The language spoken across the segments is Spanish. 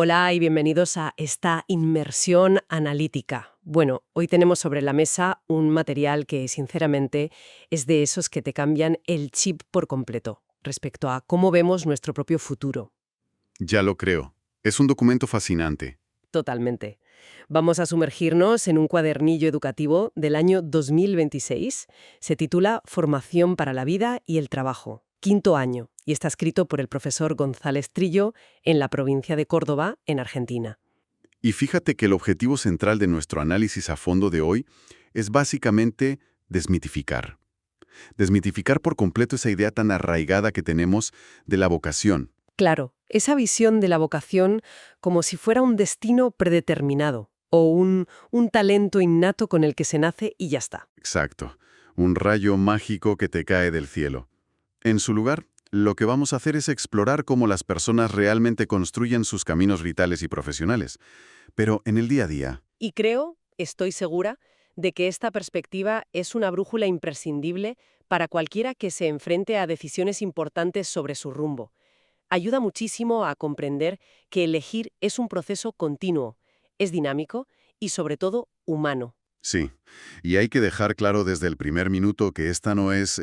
Hola y bienvenidos a esta inmersión analítica. Bueno, hoy tenemos sobre la mesa un material que, sinceramente, es de esos que te cambian el chip por completo respecto a cómo vemos nuestro propio futuro. Ya lo creo. Es un documento fascinante. Totalmente. Vamos a sumergirnos en un cuadernillo educativo del año 2026. Se titula Formación para la vida y el trabajo, quinto año, y está escrito por el profesor González Trillo en la provincia de Córdoba, en Argentina. Y fíjate que el objetivo central de nuestro análisis a fondo de hoy es básicamente desmitificar. Desmitificar por completo esa idea tan arraigada que tenemos de la vocación. Claro, esa visión de la vocación como si fuera un destino predeterminado o un talento innato con el que se nace y ya está. Exacto. Un rayo mágico que te cae del cielo. En su lugar, lo que vamos a hacer es explorar cómo las personas realmente construyen sus caminos vitales y profesionales. Pero en el día a día, Y estoy segura, de que esta perspectiva es una brújula imprescindible para cualquiera que se enfrente a decisiones importantes sobre su rumbo. Ayuda muchísimo a comprender que elegir es un proceso continuo, es dinámico y sobre todo humano. sí, y hay que dejar claro desde el primer minuto que esta no es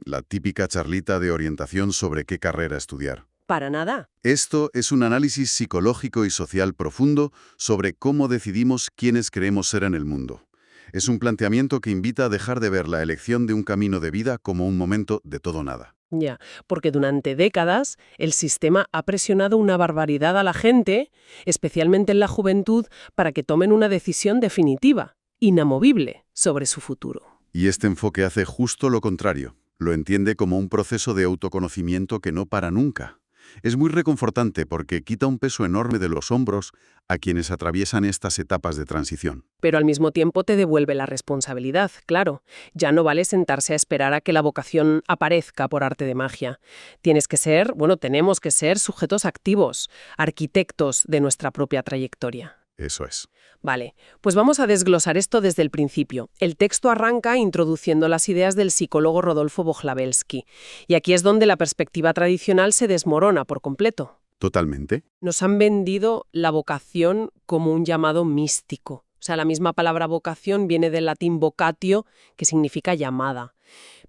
la típica charlita de orientación sobre qué carrera estudiar. Para nada. Esto es un análisis psicológico y social profundo sobre cómo decidimos quiénes queremos ser en el mundo. Es un planteamiento que invita a dejar de ver la elección de un camino de vida como un momento de todo o nada. Ya, porque durante décadas el sistema ha presionado una barbaridad a la gente, especialmente en la juventud, para que tomen una decisión definitiva, inamovible, sobre su futuro. Y este enfoque hace justo lo contrario. Lo entiende como un proceso de autoconocimiento que no para nunca. Es muy reconfortante porque quita un peso enorme de los hombros a quienes atraviesan estas etapas de transición. Pero al mismo tiempo te devuelve la responsabilidad, claro. Ya no vale sentarse a esperar a que la vocación aparezca por arte de magia. Tenemos que ser sujetos activos, arquitectos de nuestra propia trayectoria. Eso es. Vale, pues vamos a desglosar esto desde el principio. El texto arranca introduciendo las ideas del psicólogo Rodolfo Bohlabelsky, y aquí es donde la perspectiva tradicional se desmorona por completo. Totalmente. Nos han vendido la vocación como un llamado místico. O sea, la misma palabra vocación viene del latín vocatio, que significa llamada.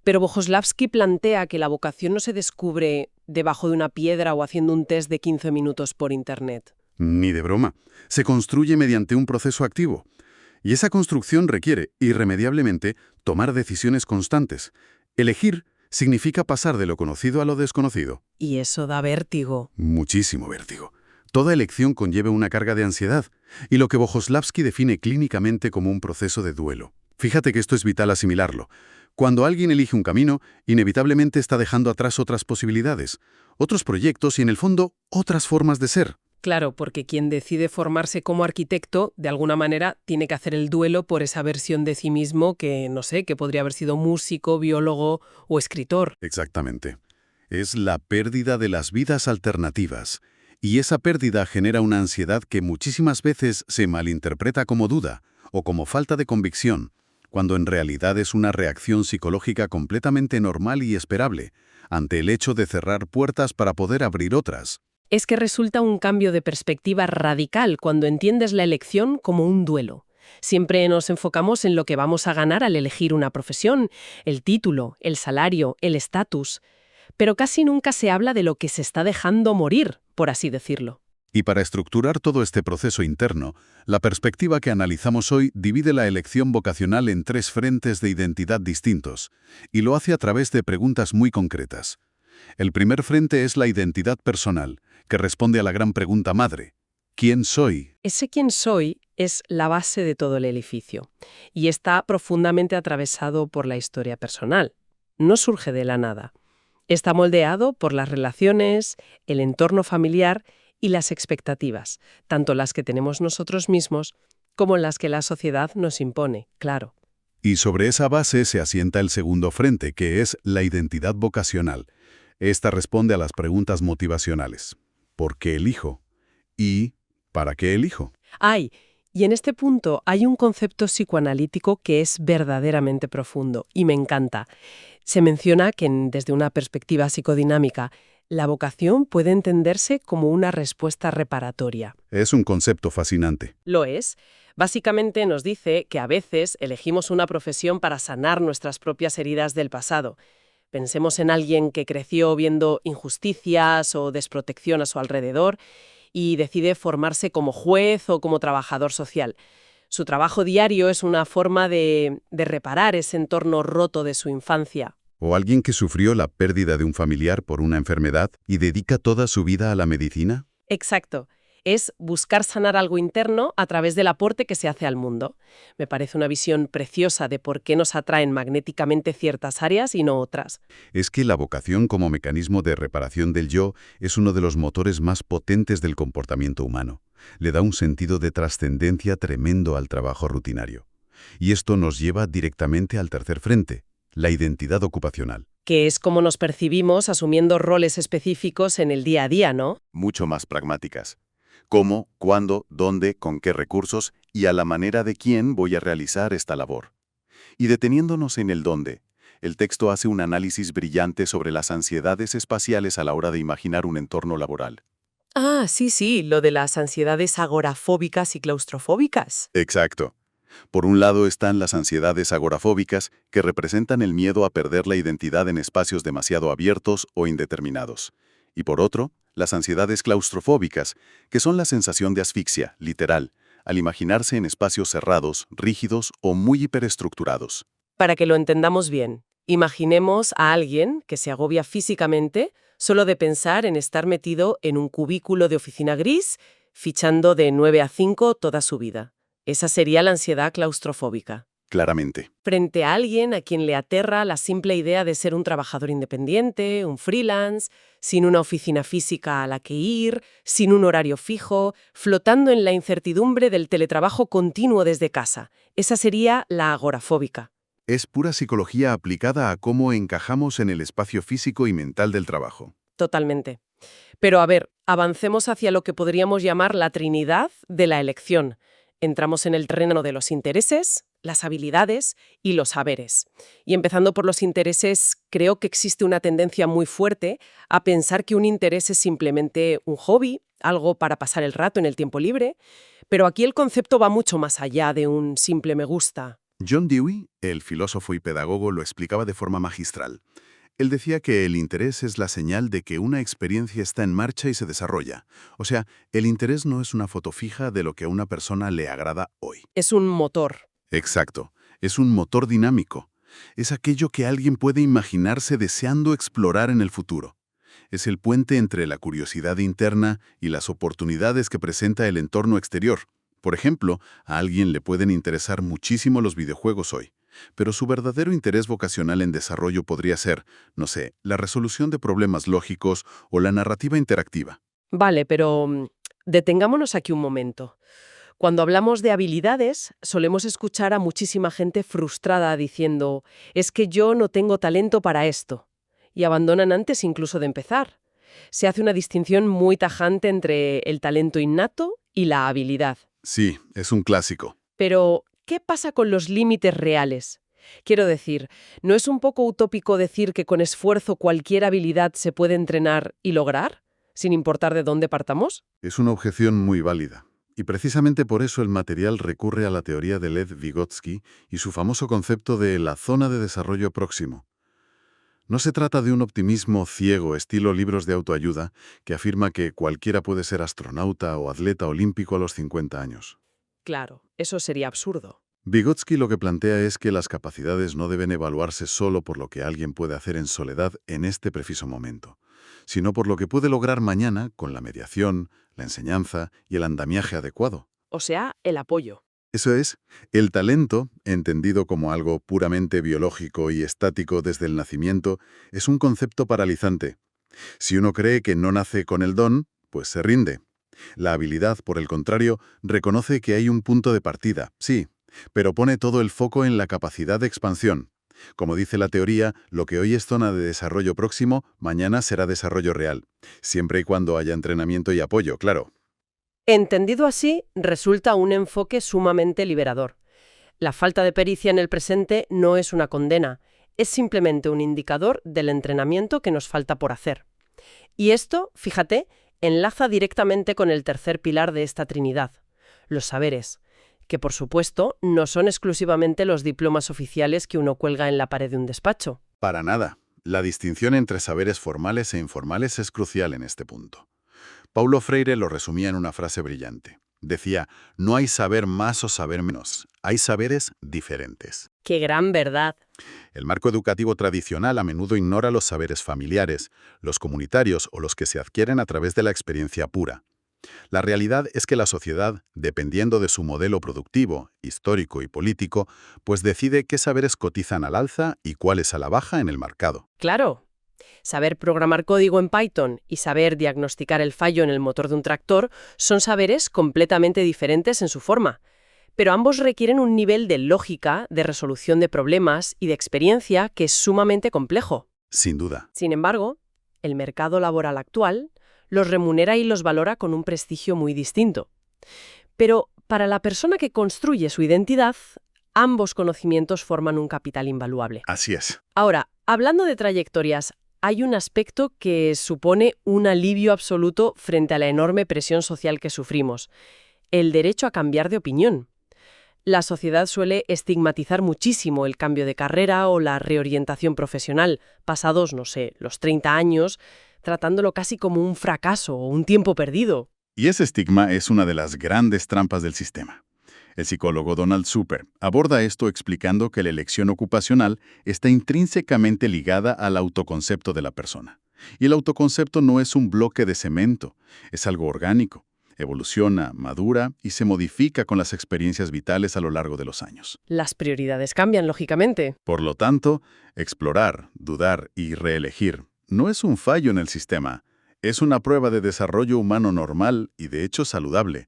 Pero Bohoslavsky plantea que la vocación no se descubre debajo de una piedra o haciendo un test de 15 minutos por internet. Ni de broma. Se construye mediante un proceso activo. Y esa construcción requiere, irremediablemente, tomar decisiones constantes. Elegir significa pasar de lo conocido a lo desconocido. Y eso da vértigo. Muchísimo vértigo. Toda elección conlleva una carga de ansiedad, y lo que Bohoslavsky define clínicamente como un proceso de duelo. Fíjate que esto es vital asimilarlo. Cuando alguien elige un camino, inevitablemente está dejando atrás otras posibilidades, otros proyectos y, en el fondo, otras formas de ser. Claro, porque quien decide formarse como arquitecto, de alguna manera, tiene que hacer el duelo por esa versión de sí mismo que, no sé, que podría haber sido músico, biólogo o escritor. Exactamente. Es la pérdida de las vidas alternativas. Y esa pérdida genera una ansiedad que muchísimas veces se malinterpreta como duda o como falta de convicción, cuando en realidad es una reacción psicológica completamente normal y esperable ante el hecho de cerrar puertas para poder abrir otras. Es que resulta un cambio de perspectiva radical cuando entiendes la elección como un duelo. Siempre nos enfocamos en lo que vamos a ganar al elegir una profesión, el título, el salario, el estatus, pero casi nunca se habla de lo que se está dejando morir, por así decirlo. Y para estructurar todo este proceso interno, la perspectiva que analizamos hoy divide la elección vocacional en 3 frentes de identidad distintos, y lo hace a través de preguntas muy concretas. El primer frente es la identidad personal, que responde a la gran pregunta madre: ¿quién soy? Ese quién soy es la base de todo el edificio, y está profundamente atravesado por la historia personal. No surge de la nada. Está moldeado por las relaciones, el entorno familiar y las expectativas, tanto las que tenemos nosotros mismos como las que la sociedad nos impone, claro. Y sobre esa base se asienta el segundo frente, que es la identidad vocacional. Esta responde a las preguntas motivacionales. ¿Por qué elijo? ¿Y para qué elijo? Y en este punto hay un concepto psicoanalítico que es verdaderamente profundo y me encanta. Se menciona que desde una perspectiva psicodinámica, La vocación puede entenderse como una respuesta reparatoria. Es un concepto fascinante. Lo es. Básicamente nos dice que a veces elegimos una profesión para sanar nuestras propias heridas del pasado. Pensemos en alguien que creció viendo injusticias o desprotección a su alrededor y decide formarse como juez o como trabajador social. Su trabajo diario es una forma de reparar ese entorno roto de su infancia. O alguien que sufrió la pérdida de un familiar por una enfermedad y dedica toda su vida a la medicina. Exacto. Es buscar sanar algo interno a través del aporte que se hace al mundo. Me parece una visión preciosa de por qué nos atraen magnéticamente ciertas áreas y no otras. Es que la vocación como mecanismo de reparación del yo es uno de los motores más potentes del comportamiento humano. Le da un sentido de trascendencia tremendo al trabajo rutinario. Y esto nos lleva directamente al tercer frente, la identidad ocupacional. Que es como nos percibimos asumiendo roles específicos en el día a día, ¿no? Mucho más pragmáticas. Cómo, cuándo, dónde, con qué recursos y a la manera de quién voy a realizar esta labor. Y deteniéndonos en el dónde, el texto hace un análisis brillante sobre las ansiedades espaciales a la hora de imaginar un entorno laboral. Ah, sí, lo de las ansiedades agorafóbicas y claustrofóbicas. Exacto. Por un lado están las ansiedades agorafóbicas, que representan el miedo a perder la identidad en espacios demasiado abiertos o indeterminados. Y por otro, las ansiedades claustrofóbicas, que son la sensación de asfixia, literal, al imaginarse en espacios cerrados, rígidos o muy hiperestructurados. Para que lo entendamos bien, imaginemos a alguien que se agobia físicamente solo de pensar en estar metido en un cubículo de oficina gris, fichando de 9 a 5 toda su vida. Esa sería la ansiedad claustrofóbica. Claramente. Frente a alguien a quien le aterra la simple idea de ser un trabajador independiente, un freelance, sin una oficina física a la que ir, sin un horario fijo, flotando en la incertidumbre del teletrabajo continuo desde casa. Esa sería la agorafóbica. Es pura psicología aplicada a cómo encajamos en el espacio físico y mental del trabajo. Totalmente. Pero a ver, avancemos hacia lo que podríamos llamar la trinidad de la elección. Entramos en el terreno de los intereses, las habilidades y los saberes. Y empezando por los intereses, creo que existe una tendencia muy fuerte a pensar que un interés es simplemente un hobby, algo para pasar el rato en el tiempo libre, pero aquí el concepto va mucho más allá de un simple me gusta. John Dewey, el filósofo y pedagogo, lo explicaba de forma magistral. Él decía que el interés es la señal de que una experiencia está en marcha y se desarrolla. O sea, el interés no es una foto fija de lo que a una persona le agrada hoy. Es un motor. Exacto. Es un motor dinámico. Es aquello que alguien puede imaginarse deseando explorar en el futuro. Es el puente entre la curiosidad interna y las oportunidades que presenta el entorno exterior. Por ejemplo, a alguien le pueden interesar muchísimo los videojuegos hoy, pero su verdadero interés vocacional en desarrollo podría ser, no sé, la resolución de problemas lógicos o la narrativa interactiva. Vale, pero detengámonos aquí un momento. Cuando hablamos de habilidades, solemos escuchar a muchísima gente frustrada diciendo, es que yo no tengo talento para esto, y abandonan antes incluso de empezar. Se hace una distinción muy tajante entre el talento innato y la habilidad. Sí, es un clásico. Pero, ¿qué pasa con los límites reales? Quiero decir, ¿no es un poco utópico decir que con esfuerzo cualquier habilidad se puede entrenar y lograr, sin importar de dónde partamos? Es una objeción muy válida. Y precisamente por eso el material recurre a la teoría de Lev Vygotsky y su famoso concepto de la zona de desarrollo próximo. No se trata de un optimismo ciego estilo libros de autoayuda que afirma que cualquiera puede ser astronauta o atleta olímpico a los 50 años. Claro, eso sería absurdo. Vygotsky lo que plantea es que las capacidades no deben evaluarse solo por lo que alguien puede hacer en soledad en este preciso momento, sino por lo que puede lograr mañana con la mediación, la enseñanza y el andamiaje adecuado. O sea, el apoyo. Eso es, el talento, entendido como algo puramente biológico y estático desde el nacimiento, es un concepto paralizante. Si uno cree que no nace con el don, pues se rinde. La habilidad, por el contrario, reconoce que hay un punto de partida, sí, pero pone todo el foco en la capacidad de expansión. Como dice la teoría, lo que hoy es zona de desarrollo próximo, mañana será desarrollo real, siempre y cuando haya entrenamiento y apoyo, claro. Entendido así, resulta un enfoque sumamente liberador. La falta de pericia en el presente no es una condena, es simplemente un indicador del entrenamiento que nos falta por hacer. Y esto, fíjate, enlaza directamente con el tercer pilar de esta trinidad, los saberes, que por supuesto no son exclusivamente los diplomas oficiales que uno cuelga en la pared de un despacho. Para nada. La distinción entre saberes formales e informales es crucial en este punto. Paulo Freire lo resumía en una frase brillante. Decía, no hay saber más o saber menos, hay saberes diferentes. ¡Qué gran verdad! El marco educativo tradicional a menudo ignora los saberes familiares, los comunitarios o los que se adquieren a través de la experiencia pura. La realidad es que la sociedad, dependiendo de su modelo productivo, histórico y político, pues decide qué saberes cotizan al alza y cuáles a la baja en el mercado. Claro, saber programar código en Python y saber diagnosticar el fallo en el motor de un tractor son saberes completamente diferentes en su forma, pero ambos requieren un nivel de lógica, de resolución de problemas y de experiencia que es sumamente complejo. Sin duda. Sin embargo, el mercado laboral actual los remunera y los valora con un prestigio muy distinto. Pero para la persona que construye su identidad, ambos conocimientos forman un capital invaluable. Así es. Ahora, hablando de trayectorias, hay un aspecto que supone un alivio absoluto frente a la enorme presión social que sufrimos: el derecho a cambiar de opinión. La sociedad suele estigmatizar muchísimo el cambio de carrera o la reorientación profesional, pasados, no sé, los 30 años, tratándolo casi como un fracaso o un tiempo perdido. Y ese estigma es una de las grandes trampas del sistema. El psicólogo Donald Super aborda esto explicando que la elección ocupacional está intrínsecamente ligada al autoconcepto de la persona. Y el autoconcepto no es un bloque de cemento, es algo orgánico. Evoluciona, madura y se modifica con las experiencias vitales a lo largo de los años. Las prioridades cambian, lógicamente. Por lo tanto, explorar, dudar y reelegir no es un fallo en el sistema, es una prueba de desarrollo humano normal y de hecho saludable.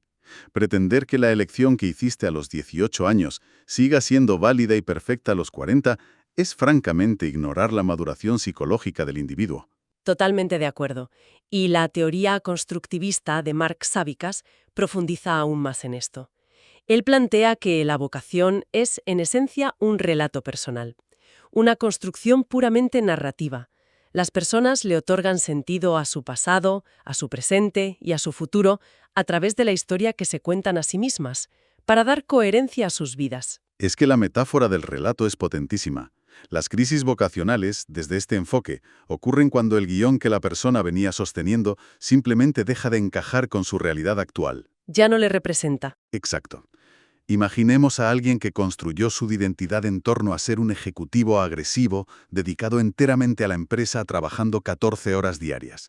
Pretender que la elección que hiciste a los 18 años siga siendo válida y perfecta a los 40 es francamente ignorar la maduración psicológica del individuo. Totalmente de acuerdo. Y la teoría constructivista de Mark Savikas profundiza aún más en esto. Él plantea que la vocación es, en esencia, un relato personal, una construcción puramente narrativa. Las personas le otorgan sentido a su pasado, a su presente y a su futuro a través de la historia que se cuentan a sí mismas, para dar coherencia a sus vidas. Es que la metáfora del relato es potentísima. Las crisis vocacionales, desde este enfoque, ocurren cuando el guión que la persona venía sosteniendo simplemente deja de encajar con su realidad actual. Ya no le representa. Exacto. Imaginemos a alguien que construyó su identidad en torno a ser un ejecutivo agresivo, dedicado enteramente a la empresa trabajando 14 horas diarias.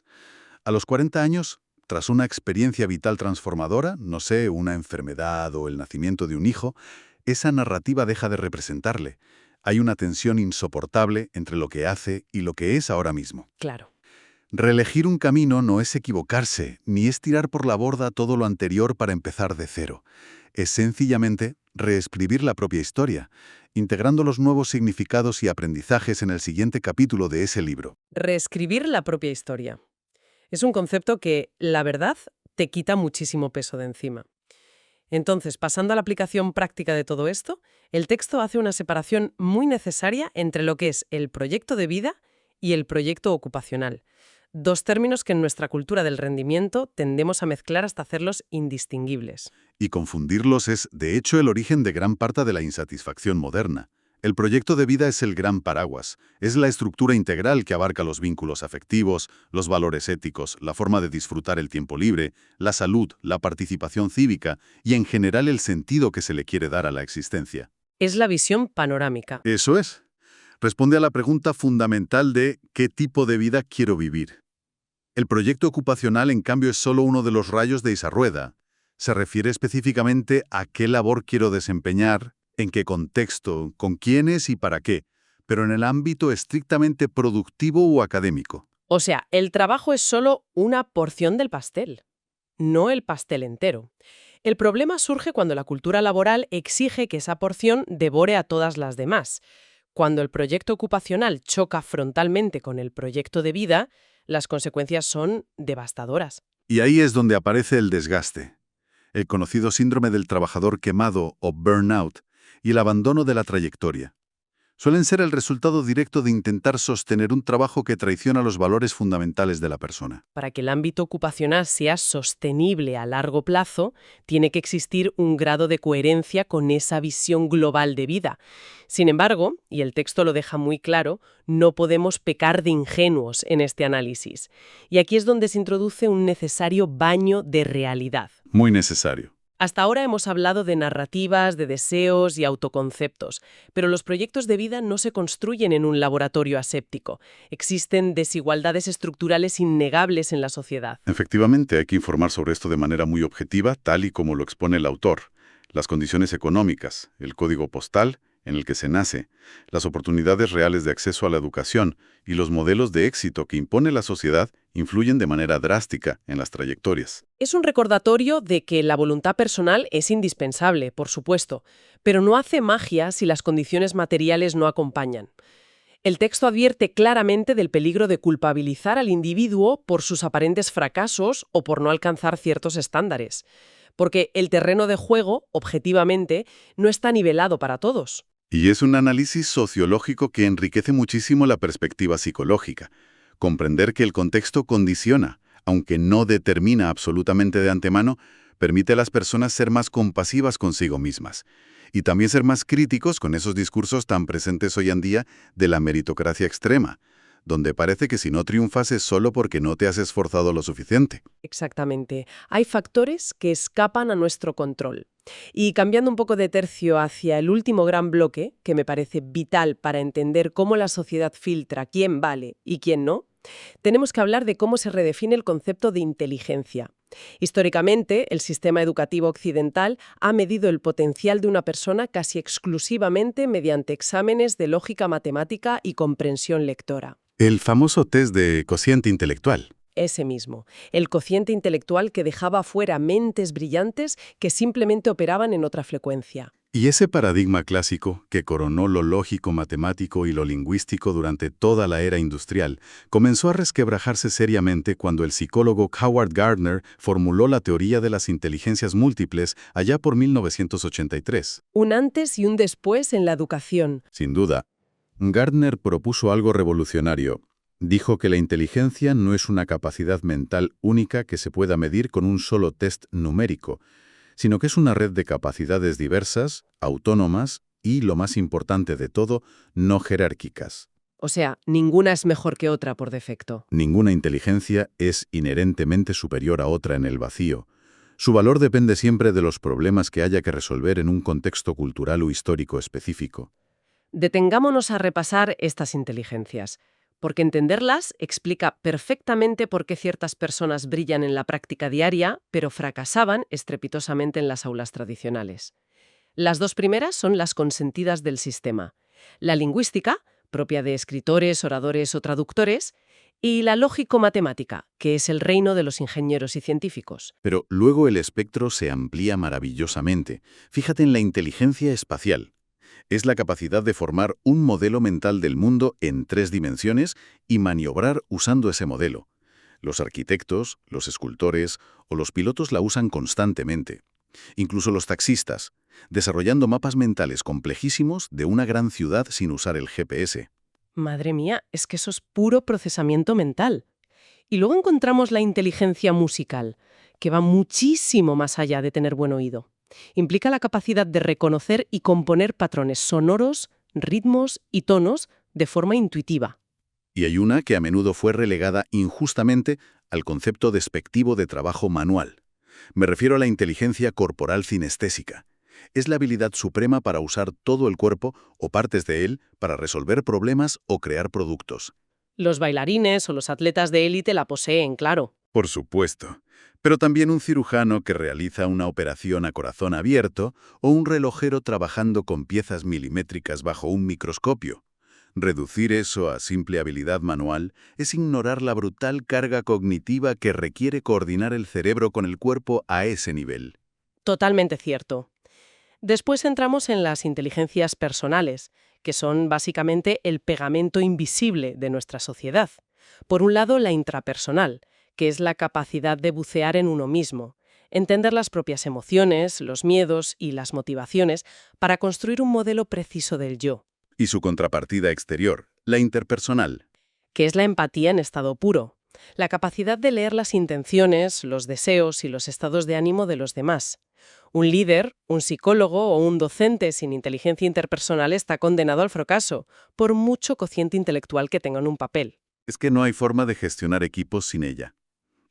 A los 40 años, tras una experiencia vital transformadora, no sé, una enfermedad o el nacimiento de un hijo, esa narrativa deja de representarle. Hay una tensión insoportable entre lo que hace y lo que es ahora mismo. Claro. Reelegir un camino no es equivocarse, ni es tirar por la borda todo lo anterior para empezar de cero. Es sencillamente reescribir la propia historia, integrando los nuevos significados y aprendizajes en el siguiente capítulo de ese libro. Reescribir la propia historia. Es un concepto que, la verdad, te quita muchísimo peso de encima. Entonces, pasando a la aplicación práctica de todo esto, el texto hace una separación muy necesaria entre lo que es el proyecto de vida y el proyecto ocupacional. Dos términos que en nuestra cultura del rendimiento tendemos a mezclar hasta hacerlos indistinguibles. Y confundirlos es, de hecho, el origen de gran parte de la insatisfacción moderna. El proyecto de vida es el gran paraguas, es la estructura integral que abarca los vínculos afectivos, los valores éticos, la forma de disfrutar el tiempo libre, la salud, la participación cívica y en general el sentido que se le quiere dar a la existencia. Es la visión panorámica. Eso es. Responde a la pregunta fundamental de ¿qué tipo de vida quiero vivir? El proyecto ocupacional, en cambio, es solo uno de los rayos de esa rueda. Se refiere específicamente a qué labor quiero desempeñar, en qué contexto, con quiénes y para qué, pero en el ámbito estrictamente productivo o académico. O sea, el trabajo es solo una porción del pastel, no el pastel entero. El problema surge cuando la cultura laboral exige que esa porción devore a todas las demás. Cuando el proyecto ocupacional choca frontalmente con el proyecto de vida, las consecuencias son devastadoras. Y ahí es donde aparece el desgaste, el conocido síndrome del trabajador quemado o burnout y el abandono de la trayectoria. Suelen ser el resultado directo de intentar sostener un trabajo que traiciona los valores fundamentales de la persona. Para que el ámbito ocupacional sea sostenible a largo plazo, tiene que existir un grado de coherencia con esa visión global de vida. Sin embargo, y el texto lo deja muy claro, no podemos pecar de ingenuos en este análisis. Y aquí es donde se introduce un necesario baño de realidad. Muy necesario. Hasta ahora hemos hablado de narrativas, de deseos y autoconceptos, pero los proyectos de vida no se construyen en un laboratorio aséptico. Existen desigualdades estructurales innegables en la sociedad. Efectivamente, hay que informar sobre esto de manera muy objetiva, tal y como lo expone el autor. Las condiciones económicas, el código postal en el que se nace, las oportunidades reales de acceso a la educación y los modelos de éxito que impone la sociedad influyen de manera drástica en las trayectorias. Es un recordatorio de que la voluntad personal es indispensable, por supuesto, pero no hace magia si las condiciones materiales no acompañan. El texto advierte claramente del peligro de culpabilizar al individuo por sus aparentes fracasos o por no alcanzar ciertos estándares, porque el terreno de juego, objetivamente, no está nivelado para todos. Y es un análisis sociológico que enriquece muchísimo la perspectiva psicológica. Comprender que el contexto condiciona, aunque no determina absolutamente de antemano, permite a las personas ser más compasivas consigo mismas. Y también ser más críticos con esos discursos tan presentes hoy en día de la meritocracia extrema, donde parece que si no triunfas es solo porque no te has esforzado lo suficiente. Exactamente. Hay factores que escapan a nuestro control. Y cambiando un poco de tercio hacia el último gran bloque, que me parece vital para entender cómo la sociedad filtra quién vale y quién no, tenemos que hablar de cómo se redefine el concepto de inteligencia. Históricamente, el sistema educativo occidental ha medido el potencial de una persona casi exclusivamente mediante exámenes de lógica matemática y comprensión lectora. El famoso test de cociente intelectual. Ese mismo, el cociente intelectual que dejaba fuera mentes brillantes que simplemente operaban en otra frecuencia. Y ese paradigma clásico, que coronó lo lógico, matemático y lo lingüístico durante toda la era industrial, comenzó a resquebrajarse seriamente cuando el psicólogo Howard Gardner formuló la teoría de las inteligencias múltiples allá por 1983. Un antes y un después en la educación. Sin duda, Gardner propuso algo revolucionario. Dijo que la inteligencia no es una capacidad mental única que se pueda medir con un solo test numérico, sino que es una red de capacidades diversas, autónomas y, lo más importante de todo, no jerárquicas. O sea, ninguna es mejor que otra por defecto. Ninguna inteligencia es inherentemente superior a otra en el vacío. Su valor depende siempre de los problemas que haya que resolver en un contexto cultural o histórico específico. Detengámonos a repasar estas inteligencias, porque entenderlas explica perfectamente por qué ciertas personas brillan en la práctica diaria, pero fracasaban estrepitosamente en las aulas tradicionales. Las dos primeras son las consentidas del sistema: la lingüística, propia de escritores, oradores o traductores, y la lógico-matemática, que es el reino de los ingenieros y científicos. Pero luego el espectro se amplía maravillosamente. Fíjate en la inteligencia espacial. Es la capacidad de formar un modelo mental del mundo en 3 dimensiones y maniobrar usando ese modelo. Los arquitectos, los escultores o los pilotos la usan constantemente. Incluso los taxistas, desarrollando mapas mentales complejísimos de una gran ciudad sin usar el GPS. Madre mía, es que eso es puro procesamiento mental. Y luego encontramos la inteligencia musical, que va muchísimo más allá de tener buen oído. Implica la capacidad de reconocer y componer patrones sonoros, ritmos y tonos de forma intuitiva. Y hay una que a menudo fue relegada injustamente al concepto despectivo de trabajo manual. Me refiero a la inteligencia corporal cinestésica. Es la habilidad suprema para usar todo el cuerpo o partes de él para resolver problemas o crear productos. Los bailarines o los atletas de élite la poseen, claro. Por supuesto. Pero también un cirujano que realiza una operación a corazón abierto o un relojero trabajando con piezas milimétricas bajo un microscopio. Reducir eso a simple habilidad manual es ignorar la brutal carga cognitiva que requiere coordinar el cerebro con el cuerpo a ese nivel. Totalmente cierto. Después entramos en las inteligencias personales, que son básicamente el pegamento invisible de nuestra sociedad. Por un lado, la intrapersonal, que es la capacidad de bucear en uno mismo, entender las propias emociones, los miedos y las motivaciones para construir un modelo preciso del yo. Y su contrapartida exterior, la interpersonal. Que es la empatía en estado puro, la capacidad de leer las intenciones, los deseos y los estados de ánimo de los demás. Un líder, un psicólogo o un docente sin inteligencia interpersonal está condenado al fracaso, por mucho cociente intelectual que tenga en un papel. Es que no hay forma de gestionar equipos sin ella.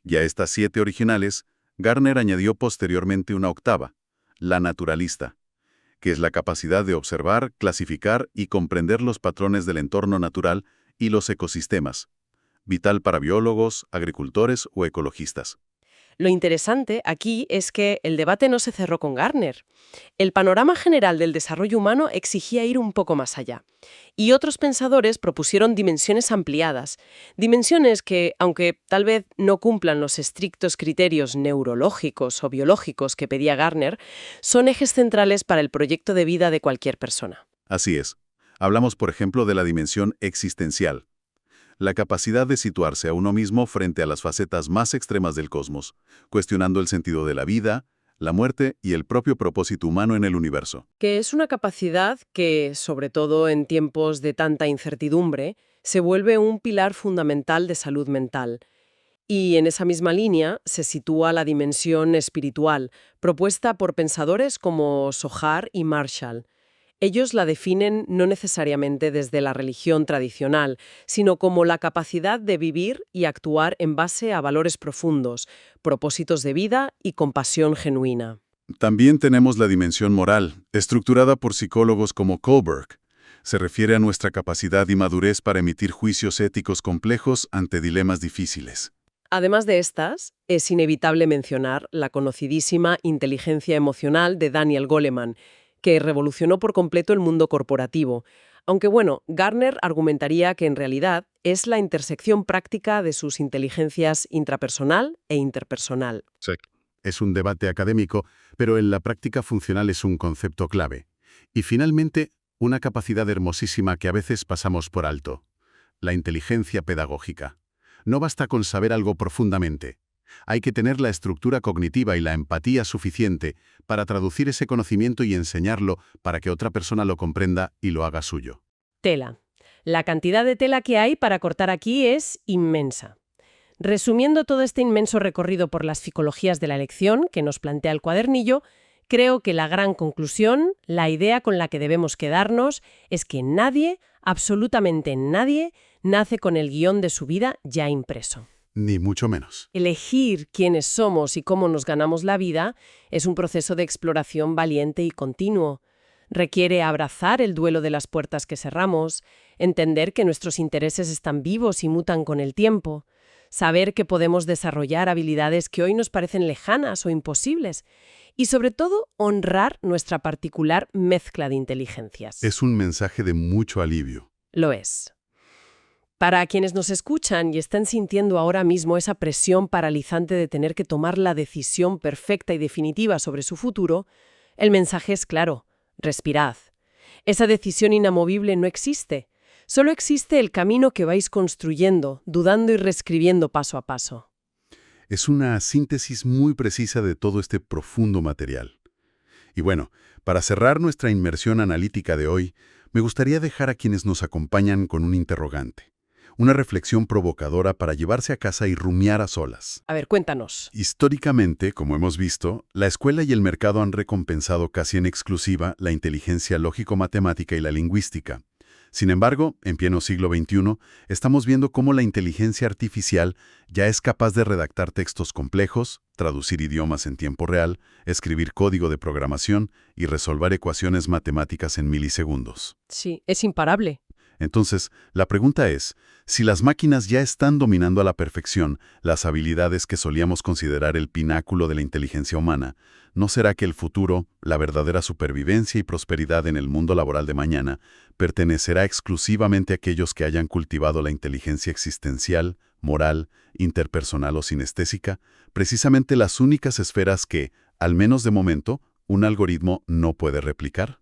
Y a estas 7 originales, Gardner añadió posteriormente una octava, la naturalista, que es la capacidad de observar, clasificar y comprender los patrones del entorno natural y los ecosistemas, vital para biólogos, agricultores o ecologistas. Lo interesante aquí es que el debate no se cerró con Gardner. El panorama general del desarrollo humano exigía ir un poco más allá. Y otros pensadores propusieron dimensiones ampliadas, dimensiones que, aunque tal vez no cumplan los estrictos criterios neurológicos o biológicos que pedía Gardner, son ejes centrales para el proyecto de vida de cualquier persona. Así es. Hablamos, por ejemplo, de la dimensión existencial. La capacidad de situarse a uno mismo frente a las facetas más extremas del cosmos, cuestionando el sentido de la vida, la muerte y el propio propósito humano en el universo. Que es una capacidad que, sobre todo en tiempos de tanta incertidumbre, se vuelve un pilar fundamental de salud mental. Y en esa misma línea se sitúa la dimensión espiritual, propuesta por pensadores como Sohar y Marshall. Ellos la definen no necesariamente desde la religión tradicional, sino como la capacidad de vivir y actuar en base a valores profundos, propósitos de vida y compasión genuina. También tenemos la dimensión moral, estructurada por psicólogos como Kohlberg. Se refiere a nuestra capacidad y madurez para emitir juicios éticos complejos ante dilemas difíciles. Además de estas, es inevitable mencionar la conocidísima inteligencia emocional de Daniel Goleman, que revolucionó por completo el mundo corporativo. Aunque bueno, Gardner argumentaría que en realidad es la intersección práctica de sus inteligencias intrapersonal e interpersonal. Sí. Es un debate académico, pero en la práctica funcional es un concepto clave. Y finalmente, una capacidad hermosísima que a veces pasamos por alto: la inteligencia pedagógica. No basta con saber algo profundamente. Hay que tener la estructura cognitiva y la empatía suficiente para traducir ese conocimiento y enseñarlo para que otra persona lo comprenda y lo haga suyo. Tela. La cantidad de tela que hay para cortar aquí es inmensa. Resumiendo todo este inmenso recorrido por las psicologías de la elección que nos plantea el cuadernillo, creo que la gran conclusión, la idea con la que debemos quedarnos, es que nadie, absolutamente nadie, nace con el guión de su vida ya impreso. Ni mucho menos. Elegir quiénes somos y cómo nos ganamos la vida es un proceso de exploración valiente y continuo. Requiere abrazar el duelo de las puertas que cerramos, entender que nuestros intereses están vivos y mutan con el tiempo, saber que podemos desarrollar habilidades que hoy nos parecen lejanas o imposibles y, sobre todo, honrar nuestra particular mezcla de inteligencias. Es un mensaje de mucho alivio. Lo es. Para quienes nos escuchan y están sintiendo ahora mismo esa presión paralizante de tener que tomar la decisión perfecta y definitiva sobre su futuro, el mensaje es claro: respirad. Esa decisión inamovible no existe. Solo existe el camino que vais construyendo, dudando y reescribiendo paso a paso. Es una síntesis muy precisa de todo este profundo material. Y bueno, para cerrar nuestra inmersión analítica de hoy, me gustaría dejar a quienes nos acompañan con un interrogante. Una reflexión provocadora para llevarse a casa y rumiar a solas. A ver, cuéntanos. Históricamente, como hemos visto, la escuela y el mercado han recompensado casi en exclusiva la inteligencia lógico-matemática y la lingüística. Sin embargo, en pleno siglo XXI, estamos viendo cómo la inteligencia artificial ya es capaz de redactar textos complejos, traducir idiomas en tiempo real, escribir código de programación y resolver ecuaciones matemáticas en milisegundos. Sí, es imparable. Entonces, la pregunta es, si las máquinas ya están dominando a la perfección las habilidades que solíamos considerar el pináculo de la inteligencia humana, ¿no será que el futuro, la verdadera supervivencia y prosperidad en el mundo laboral de mañana, pertenecerá exclusivamente a aquellos que hayan cultivado la inteligencia existencial, moral, interpersonal o sinestésica, precisamente las únicas esferas que, al menos de momento, un algoritmo no puede replicar?